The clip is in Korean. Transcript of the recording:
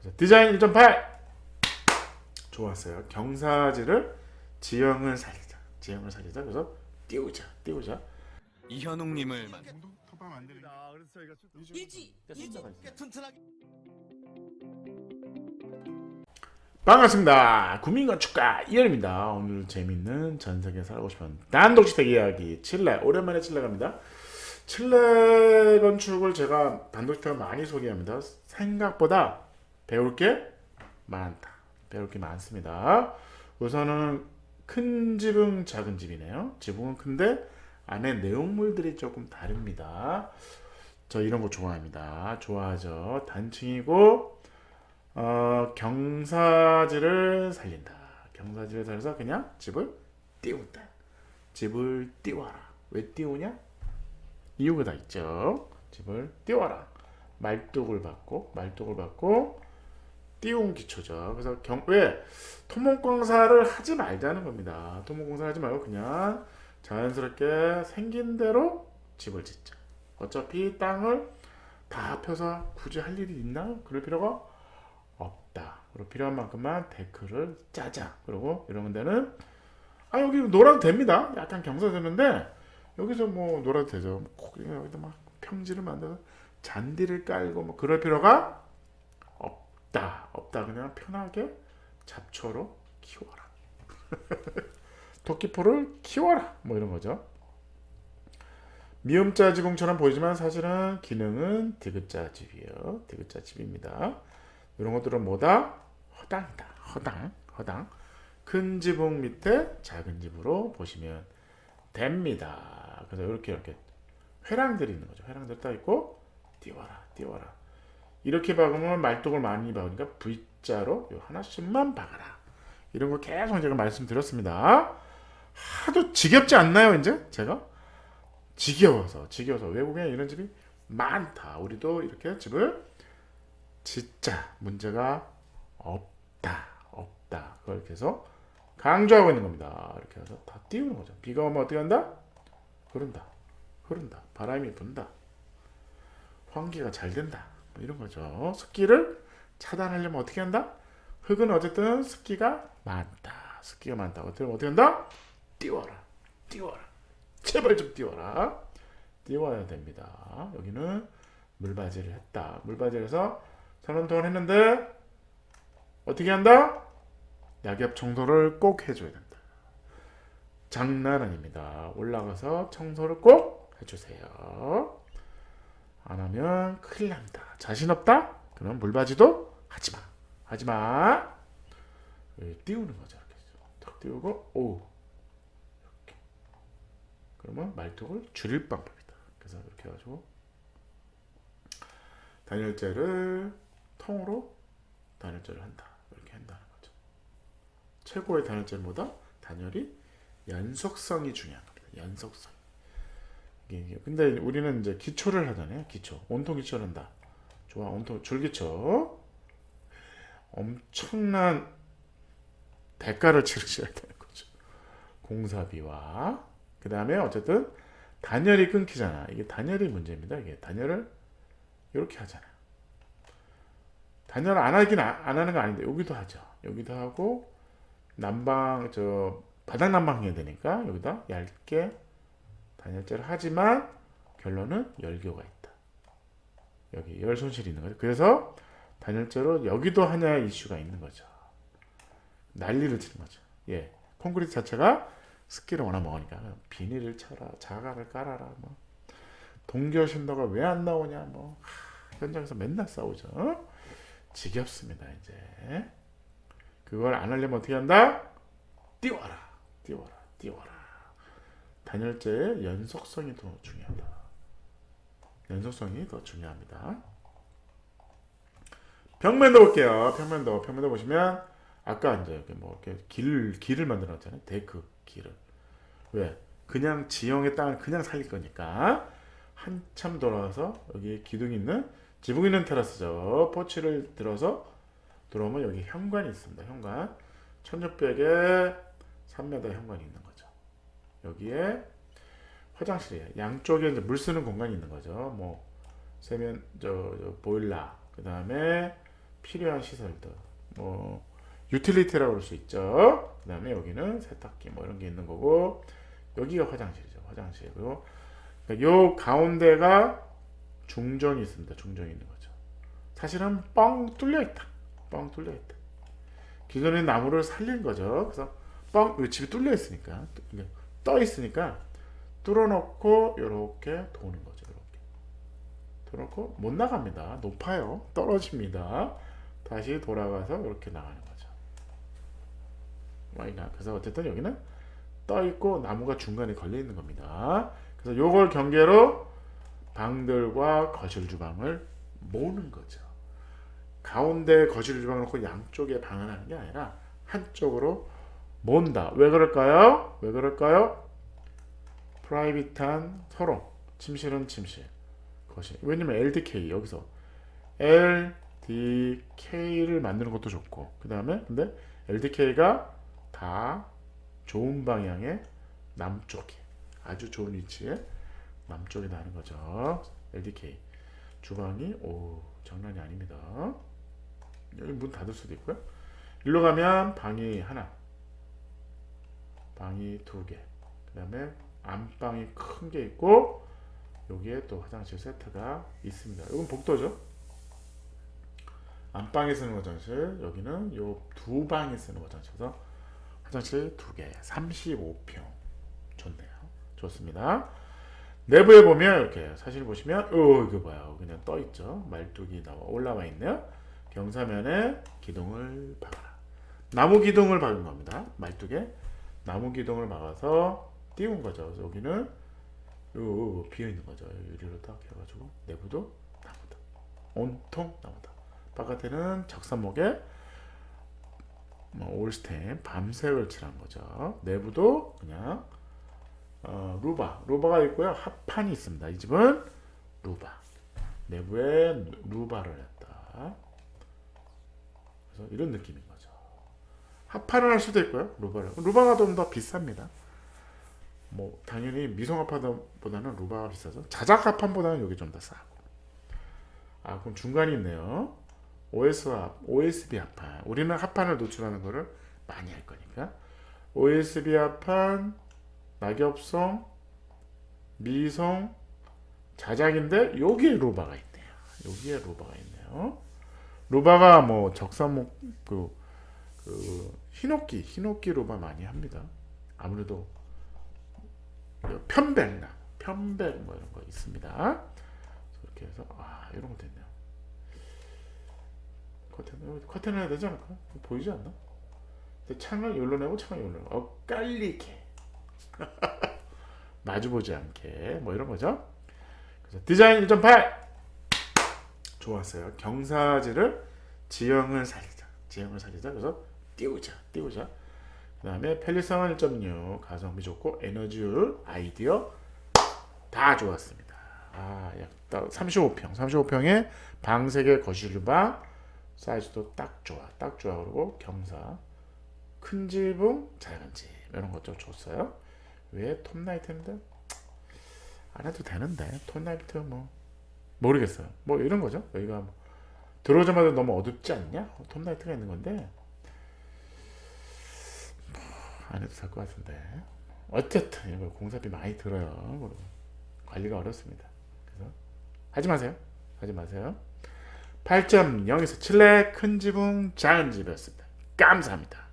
그래서 디자인 1.8 좋았어요. 경사지를 지형을 살리자. 지형을 살리자. 그래서 띄우자. 띄우자. 이현웅님을 만. 톱하면 안 되는 그래서 저희가 일지 튼튼하게 반갑습니다. 국민건축가 이현입니다. 오늘 재밌는 전세계 살고 싶은 단독주택 이야기 칠레 오랜만에 칠레 갑니다. 칠레 건축을 제가 단독주택을 많이 소개합니다. 생각보다 배울 게 많다. 배울 게 많습니다. 우선은 큰 집은 작은 집이네요. 지붕은 큰데 안에 내용물들이 조금 다릅니다. 저 이런 거 좋아합니다. 좋아하죠. 단층이고 경사지를 살린다. 경사지를 살려서 그냥 집을 띄운다. 집을 띄워라. 왜 띄우냐? 이유가 다 있죠. 집을 띄워라. 말뚝을 받고 띄운 기초죠. 그래서 왜 토목공사를 하지 말자는 겁니다. 토목공사를 하지 말고 그냥 자연스럽게 생긴 대로 집을 짓자. 어차피 땅을 다 펴서 굳이 할 일이 있나? 그럴 필요가 없다. 그리고 필요한 만큼만 데크를 짜자. 그리고 이런 데는 여기 놀아도 됩니다. 약간 경사되는데 여기서 뭐 놀아도 되죠. 꼭 여기다 막 평지를 만들어서 잔디를 깔고 뭐 그럴 필요가 없다. 그냥 편하게 잡초로 키워라. 토끼포를 키워라. 뭐 이런 거죠. 미음자 지붕처럼 보이지만 사실은 기능은 디귿자 집이에요. 디귿자 집입니다. 이런 것들은 뭐다? 허당이다. 허당. 큰 지붕 밑에 작은 집으로 보시면 됩니다. 그래서 이렇게 회랑들이 있는 거죠. 회랑들 딱 있고 띄워라. 이렇게 박으면 말뚝을 많이 박으니까 V자로 요 하나씩만 박아라. 이런 거 계속 제가 말씀드렸습니다. 하도 지겹지 않나요, 이제? 제가? 지겨워서 외국에 이런 집이 많다. 우리도 이렇게 집을 짓자. 문제가 없다. 그걸 계속 강조하고 있는 겁니다. 이렇게 해서 다 띄우는 거죠. 비가 오면 어떻게 한다? 흐른다. 바람이 분다. 환기가 잘 된다. 뭐 이런 거죠. 습기를 차단하려면 어떻게 한다? 흙은 어쨌든 습기가 많다. 어떻게 한다? 띄워라. 제발 좀 띄워라. 띄워야 됩니다. 여기는 물바지를 했다. 물바지에서 선원통을 했는데 어떻게 한다? 낙엽 청소를 꼭 해줘야 된다. 장난 아닙니다. 올라가서 청소를 꼭 해주세요. 안 하면 큰일 납니다. 자신 없다? 그럼 물바지도 하지마. 띄우는 거죠. 이렇게 탁 띄우고 이렇게. 그러면 말뚝을 줄일 방법이다. 그래서 이렇게 해가지고 단열재를 통으로 단열재를 한다. 이렇게 한다는 거죠. 최고의 단열재는 뭐다? 단열이 연속성이 중요한 겁니다. 연속성. 근데 우리는 이제 기초를 하잖아요. 기초. 온통 기초를 한다. 좋아. 온통 줄기초. 엄청난 대가를 치르셔야 되는 거죠. 공사비와 그 다음에 어쨌든 단열이 끊기잖아. 이게 단열이 문제입니다. 이게 단열을 이렇게 하잖아요. 단열 안 하는 거 아닌데 여기도 하죠. 여기도 하고 난방 바닥 난방 해야 되니까 여기다 얇게 단열재를 하지만 결론은 열교가 있다. 여기 열 손실이 있는 거죠. 그래서 단열재로 여기도 하냐 이슈가 있는 거죠. 난리를 치는 거죠. 콘크리트 자체가 습기를 워낙 먹으니까 비닐을 쳐라, 자갈을 깔아라, 뭐 동결 신도가 왜 안 나오냐, 뭐 현장에서 맨날 싸우죠. 지겹습니다. 이제 그걸 안 하려면 어떻게 한다? 띄워라. 단열재의 연속성이 더 중요하다. 연속성이 더 중요합니다. 벽면도 볼게요. 벽면도 보시면 아까 이제 뭐 이렇게 길을 만들었잖아요. 데크 길을. 왜? 그냥 지형의 땅을 그냥 살릴 거니까 한참 돌아와서 여기 기둥이 있는 지붕 있는 테라스죠. 포치를 들어서 들어오면 여기 현관이 있습니다. 현관. 1600에 3m 현관이 있는 거죠. 여기에 화장실이에요. 양쪽에 이제 물 쓰는 공간이 있는 거죠. 뭐 세면 보일러, 그 다음에 필요한 시설들, 뭐 유틸리티라고 할 수 있죠. 그 다음에 여기는 세탁기 뭐 이런 게 있는 거고, 여기가 화장실이죠. 화장실이고, 그러니까 요 가운데가 중정이 있습니다. 중정이 있는 거죠. 사실은 뻥 뚫려 있다. 뻥 뚫려 있다. 기존의 나무를 살린 거죠. 그래서 뻥, 집이 뚫려 있으니까, 떠 있으니까 뚫어놓고 이렇게 도는 거죠. 이렇게 뚫어놓고 못 나갑니다. 높아요. 떨어집니다. 다시 돌아가서 이렇게 나가는 거죠. 그래서 어쨌든 여기는 떠 있고 나무가 중간에 걸려 있는 겁니다. 그래서 요걸 경계로 방들과 거실 주방을 모으는 거죠. 가운데 거실 주방을 놓고 양쪽에 방을 하는 게 아니라 한쪽으로 모은다. 왜 그럴까요? 왜 그럴까요? 프라이빗한 서로, 침실은 침실, 거실. 왜냐면 LDK 여기서 LDK를 만드는 것도 좋고, 그 다음에 근데 LDK가 다 좋은 방향의 남쪽에, 아주 좋은 위치에 남쪽에 나는 거죠. LDK 주방이 장난이 아닙니다. 여기 문 닫을 수도 있고요. 일로 가면 방이 하나, 방이 두 개, 그 다음에 안방이 큰 게 있고, 여기에 또 화장실 세트가 있습니다. 이건 복도죠. 안방에 쓰는 화장실, 여기는 요 두 방에 쓰는 화장실에서 화장실 두 개, 35평. 좋네요. 좋습니다. 내부에 보면 이렇게 사실 보시면 이거 봐요. 그냥 떠 있죠. 말뚝이 올라와 있네요. 경사면에 기둥을 박아라. 나무 기둥을 박은 겁니다. 말뚝에 나무 기둥을 박아서 띄운 거죠. 그래서 여기는 비어 있는 거죠. 유리로 딱 해가지고 내부도 나무다. 온통 나무다. 바깥에는 적산목에 올스텐 밤색을 칠한 거죠. 내부도 그냥 루바가 있고요. 합판이 있습니다. 이 집은 루바. 내부에 루바를 했다. 그래서 이런 느낌인 거죠. 합판을 할 수도 있고요. 루바가 좀 더 비쌉니다. 뭐 당연히 미성 합판보다는 루바가 비싸죠. 자작 합판보다는 여기 좀 더 싸고. 그럼 중간이 있네요. OSB 합판. 우리는 합판을 노출하는 거를 많이 할 거니까. OSB 합판, 낙엽성, 미성, 자작인데 여기에 루바가 있네요. 여기에 루바가 있네요. 루바가 뭐 적산목 히노키 루바 많이 합니다. 아무래도 편백 뭐 이런 거 있습니다. 이렇게 해서 이런 것도 있네요. 커튼 해야 되지 않을까? 보이지 않나? 근데 창을 여기로 내고 창을 여기로 내고 엇갈리게 마주보지 않게 뭐 이런 거죠. 그래서 디자인 1.8 좋았어요. 경사지를 지형을 살리자. 그래서 띄우자. 그 다음에 편리성은 1.6, 가성비 좋고 에너지율, 아이디어 다 좋았습니다. 약 35평에 방 3개, 거실 주방 사이즈도 딱 좋아. 그리고 경사, 큰 지붕, 작은 집 이런 것 좀 줬어요. 왜 톱라이트인데 안 해도 되는데 톱라이트 뭐 모르겠어요. 뭐 이런 거죠. 여기가 뭐 들어오자마자 너무 어둡지 않냐? 톱라이트가 있는 건데 안 해도 될 것 같은데. 어쨌든 이거 공사비 많이 들어요. 관리가 어렵습니다. 그래서 하지 마세요. 8.0에서 7회 큰 지붕 작은 집이었습니다. 감사합니다.